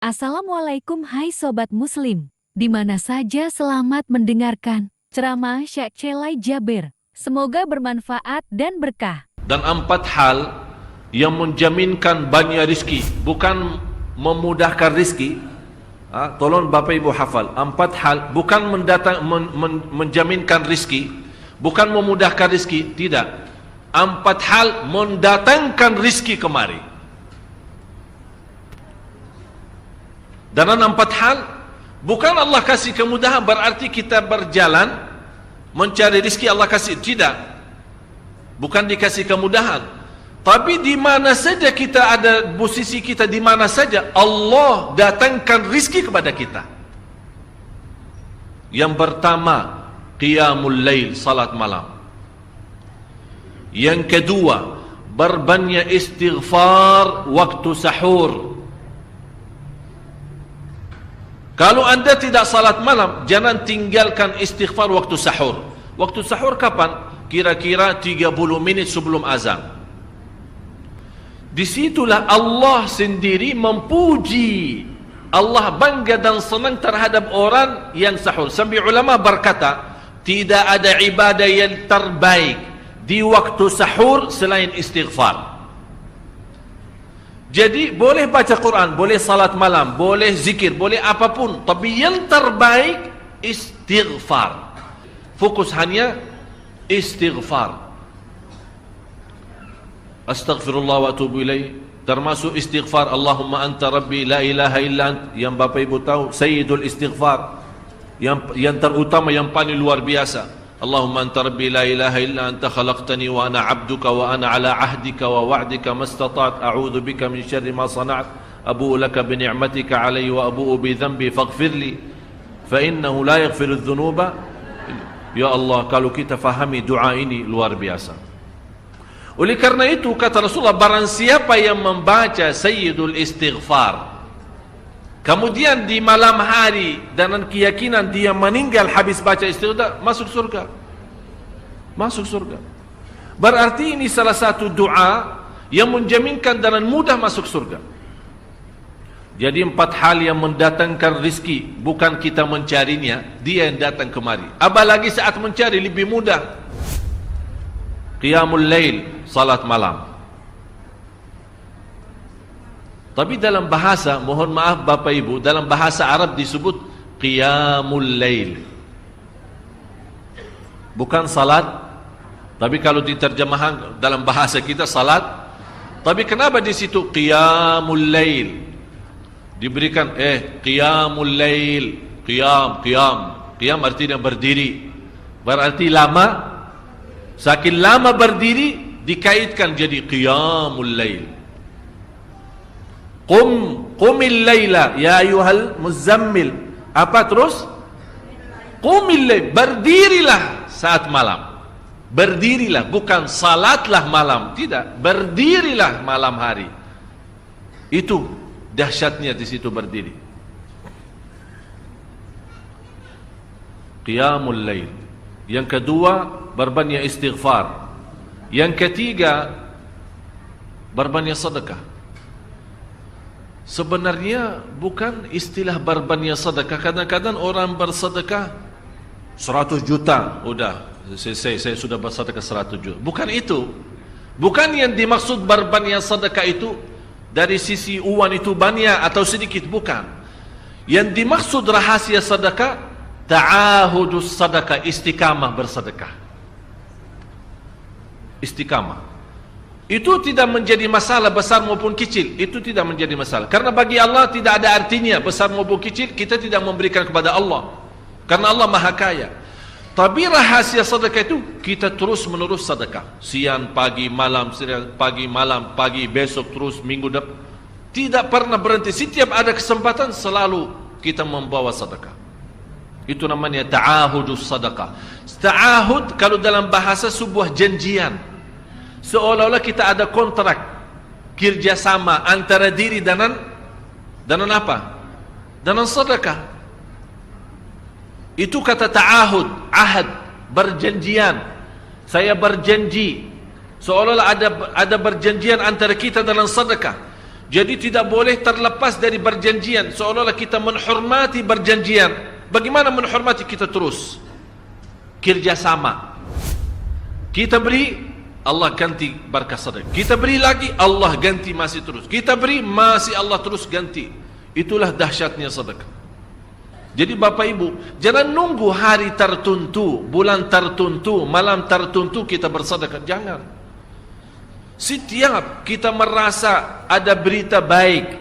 Assalamualaikum hai Sobat Muslim, di mana saja selamat mendengarkan ceramah Syekh Celai Jabir. Semoga bermanfaat dan berkah. Dan 4 hal yang menjaminkan banyak rizki, bukan memudahkan rizki. Tolong Bapak Ibu hafal, 4 hal bukan menjaminkan rizki, bukan memudahkan rizki, tidak. 4 hal mendatangkan rizki kemari. Dan 4 hal bukan Allah kasih kemudahan berarti kita berjalan mencari rizki Allah kasih, tidak. Bukan dikasih kemudahan, tapi di mana saja kita ada, posisi kita di mana saja, Allah datangkan rizki kepada kita. Yang pertama, qiyamul lail, salat malam. Yang kedua, berbanyak istighfar waktu sahur. Kalau anda tidak salat malam, jangan tinggalkan istighfar waktu sahur. Waktu sahur kapan? Kira-kira 30 menit sebelum azan. Disitulah Allah sendiri memuji. Allah bangga dan senang terhadap orang yang sahur. Sampai ulama berkata, tidak ada ibadah yang terbaik di waktu sahur selain istighfar. Jadi boleh baca Quran, boleh salat malam, boleh zikir, boleh apapun, tapi yang terbaik istighfar. Fokus hanya istighfar. Astaghfirullah wa atubu ilaih, termasuk istighfar Allahumma anta rabbi la ilaha illa ant, yang Bapak Ibu tahu sayyidul istighfar, yang terutama, yang paling luar biasa. Allahumma anta rabbi la ilaha illa anta khalaqtani wa ana abduka wa ana ala ahdika wa wa'dika mastata'at a'udhu bika min syarri ma sana'at abu'u laka bi ni'matika alayya wa abu'u bi dhanbi faghfirli fa innahu la yaghfiru dhunuba. Ya Allah, kalau kita fahami doa ini luar biasa. Oleh karena itu kata Rasulullah, barang siapa yang membaca sayyidul istighfar kemudian di malam hari dengan keyakinan dia meninggal habis baca istighfar, masuk surga. Masuk surga. Berarti ini salah satu doa yang menjaminkan dengan mudah masuk surga. Jadi 4 hal yang mendatangkan rizki, bukan kita mencarinya, dia yang datang kemari. Apalagi saat mencari lebih mudah. Qiyamul lail, salat malam. Tapi dalam bahasa, mohon maaf Bapak Ibu, dalam bahasa Arab disebut qiyamul lail, bukan salat. Tapi kalau diterjemahkan dalam bahasa kita salat. Tapi kenapa di situ qiyamul lail? Diberikan qiyamul lail, qiyam artinya berdiri. Berarti lama. Saking lama berdiri dikaitkan jadi qiyamul lail. Qumil layla ya ayuhal muzammil. Apa terus? Qumil layl, berdirilah saat malam. Berdirilah, bukan salatlah malam, tidak, berdirilah malam hari. Itu dahsyatnya di situ berdiri. Qiyamul lail. Yang kedua, berbanyak istighfar. Yang ketiga, berbanyak sedekah. Sebenarnya bukan istilah berbanyak sedekah. Kadang-kadang orang bersedekah 100 juta, udah saya sudah bersedekah 100 juta. Bukan itu. Bukan yang dimaksud berbanyak sedekah itu dari sisi uang itu banyak atau sedikit, bukan. Yang dimaksud rahasia sedekah, ta'ahudus sedekah, istiqamah bersedekah. Istiqamah. Itu tidak menjadi masalah besar maupun kecil. Itu tidak menjadi masalah. Karena bagi Allah tidak ada artinya besar maupun kecil. Kita tidak memberikan kepada Allah, karena Allah maha kaya. Tapi rahasia sedekah itu kita terus menerus sedekah. Siang, pagi, malam, siang, pagi, malam, pagi, besok, terus minggu depan. Tidak pernah berhenti. Setiap ada kesempatan selalu kita membawa sedekah. Itu namanya ta'ahudus sedekah. Ta'ahud kalau dalam bahasa sebuah janjian. Seolah-olah kita ada kontrak kerjasama antara diri dengan apa? Dengan sedekah. Itu kata ta'ahud, ahad, berjanjian. Saya berjanji. Seolah-olah ada berjanjian antara kita dalam sedekah. Jadi tidak boleh terlepas dari berjanjian, seolah-olah kita menghormati berjanjian. Bagaimana menghormati? Kita terus kerjasama. Kita beri, Allah ganti berkah sedekah. Kita beri lagi, Allah ganti masih terus. Kita beri, masih Allah terus ganti. Itulah dahsyatnya sedekah. Jadi Bapak Ibu, jangan nunggu hari tertentu, bulan tertentu, malam tertentu kita bersedekah. Jangan. Setiap kita merasa ada berita baik,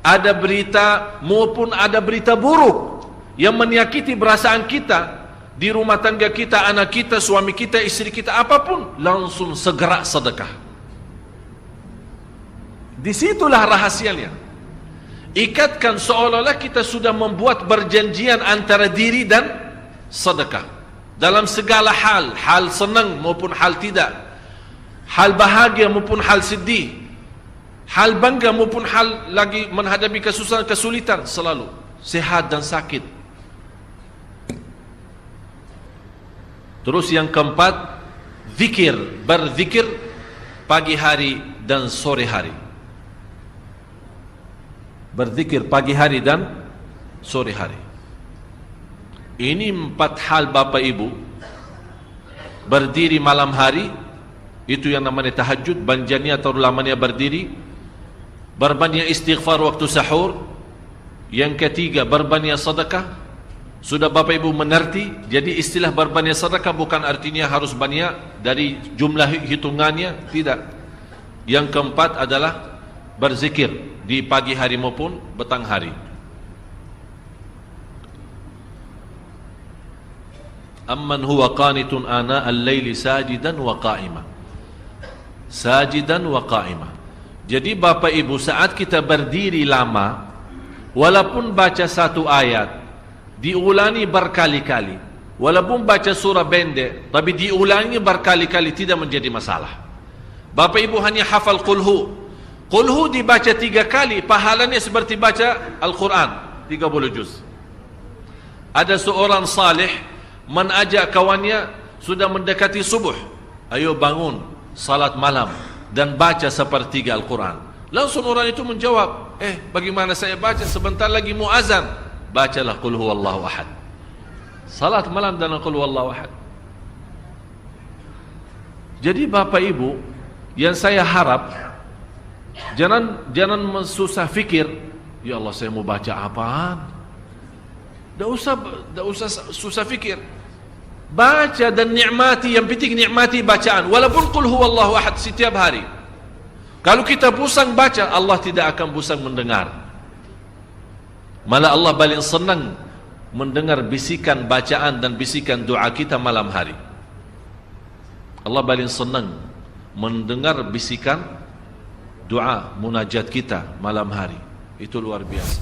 ada berita maupun ada berita buruk yang menyakiti perasaan kita, di rumah tangga kita, anak kita, suami kita, istri kita, apapun, langsung segera sedekah. Disitulah rahasianya. Ikatkan seolah-olah kita sudah membuat perjanjian antara diri dan sedekah. Dalam segala hal, hal senang maupun hal tidak, hal bahagia maupun hal sedih, hal bangga maupun hal lagi menghadapi kesusahan, kesulitan, selalu sehat dan sakit. Terus yang keempat, zikir, berzikir pagi hari dan sore hari. Berzikir pagi hari dan sore hari. Ini 4 hal Bapak Ibu. Berdiri malam hari, itu yang namanya tahajud, banjanya atau lamanya berdiri. Berbanyak istighfar waktu sahur. Yang ketiga, berbanyak sedekah. Sudah Bapak Ibu mengerti? Jadi istilah berbanyak sedekah bukan artinya harus banyak dari jumlah hitungannya, tidak. Yang keempat adalah berzikir di pagi hari maupun petang hari. Amman huwa qanitun ana al-laili sajidan wa qa'ima. Sajidan wa qa'ima. Jadi Bapak Ibu, saat kita berdiri lama, walaupun baca satu ayat, diulangi berkali-kali, walaupun baca surah pendek, tapi diulangi berkali-kali, tidak menjadi masalah. Bapak Ibu hanya hafal qulhu. Qulhu dibaca 3 kali, pahalanya seperti baca Al-Quran 30 juz. Ada seorang salih mengajak kawannya, sudah mendekati subuh, ayo bangun salat malam dan baca sepertiga Al-Quran. Langsung orang itu menjawab, bagaimana saya baca, sebentar lagi mau azan. Bacalah qul huwallahu ahad. Salat malam dan qul huwallahu ahad. Jadi Bapak Ibu, yang saya harap, jangan susah fikir, ya Allah saya mau baca apaan. Tidak usah susah fikir. Baca dan nikmati, yang penting nikmati bacaan. Walaupun qul huwallahu ahad setiap hari. Kalau kita pusing baca, Allah tidak akan pusing mendengar. Malah Allah paling senang mendengar bisikan bacaan dan bisikan doa kita malam hari. Allah paling senang mendengar bisikan doa munajat kita malam hari. Itu luar biasa.